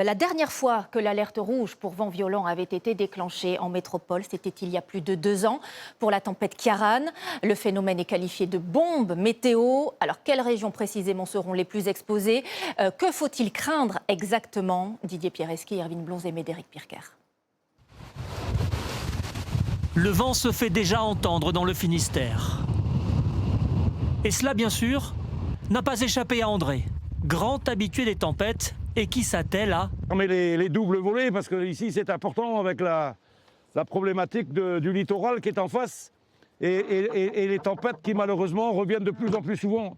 La dernière fois que l'alerte rouge pour vent violent avait été déclenchée en métropole, c'était il y a plus de 2 ans pour la tempête Ciarán. Le phénomène est qualifié de bombe météo. Alors, quelles régions précisément seront les plus exposées? Que faut-il craindre exactement? Didier Piereschi, Irvine Blonz et Médéric Pirker. Le vent se fait déjà entendre dans le Finistère. Et cela, bien sûr, n'a pas échappé à André, grand habitué des tempêtes et qui s'attelle à... On met les doubles volets parce que ici c'est important avec la problématique du littoral qui est en face et les tempêtes qui malheureusement reviennent de plus en plus souvent.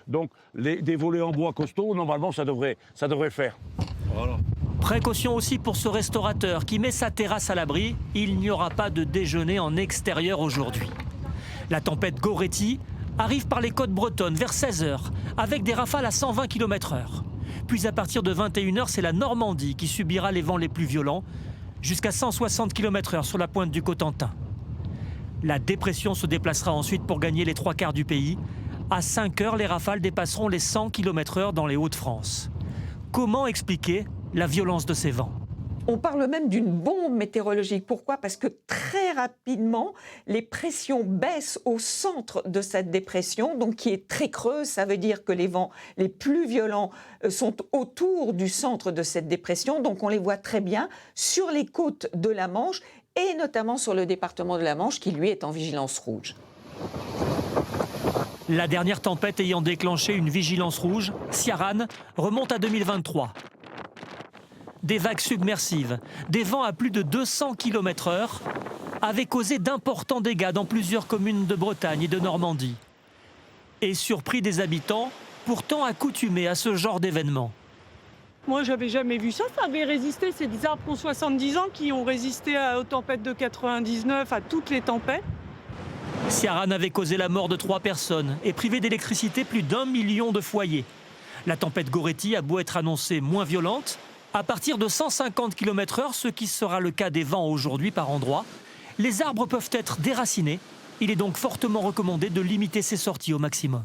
Donc des volets en bois costauds, normalement ça devrait faire. Voilà. Précaution aussi pour ce restaurateur qui met sa terrasse à l'abri. Il n'y aura pas de déjeuner en extérieur aujourd'hui. La tempête Goretti arrive par les côtes bretonnes vers 16 h avec des rafales à 120 km/h. Puis à partir de 21 h, c'est la Normandie qui subira les vents les plus violents, jusqu'à 160 km/h sur la pointe du Cotentin. La dépression se déplacera ensuite pour gagner les 3/4 du pays. À 5 h, les rafales dépasseront les 100 km/h dans les Hauts-de-France. Comment expliquer la violence de ces vents? On parle même d'une bombe météorologique. Pourquoi? Parce que très rapidement, les pressions baissent au centre de cette dépression, donc qui est très creuse. Ça veut dire que les vents les plus violents sont autour du centre de cette dépression. Donc on les voit très bien sur les côtes de la Manche et notamment sur le département de la Manche qui, lui, est en vigilance rouge. La dernière tempête ayant déclenché une vigilance rouge, Ciarán, remonte à 2023. Des vagues submersives, des vents à plus de 200 km/h avaient causé d'importants dégâts dans plusieurs communes de Bretagne et de Normandie. Et surpris des habitants, pourtant accoutumés à ce genre d'événements. Moi, j'avais jamais vu ça. Ça avait résisté. C'est des arbres qui ont 70 ans, qui ont résisté aux tempêtes de 99, à toutes les tempêtes. Ciarán avait causé la mort de 3 personnes et privé d'électricité plus d'1 million de foyers. La tempête Goretti a beau être annoncée moins violente, à partir de 150 km/h, ce qui sera le cas des vents aujourd'hui par endroits, les arbres peuvent être déracinés. Il est donc fortement recommandé de limiter ces sorties au maximum.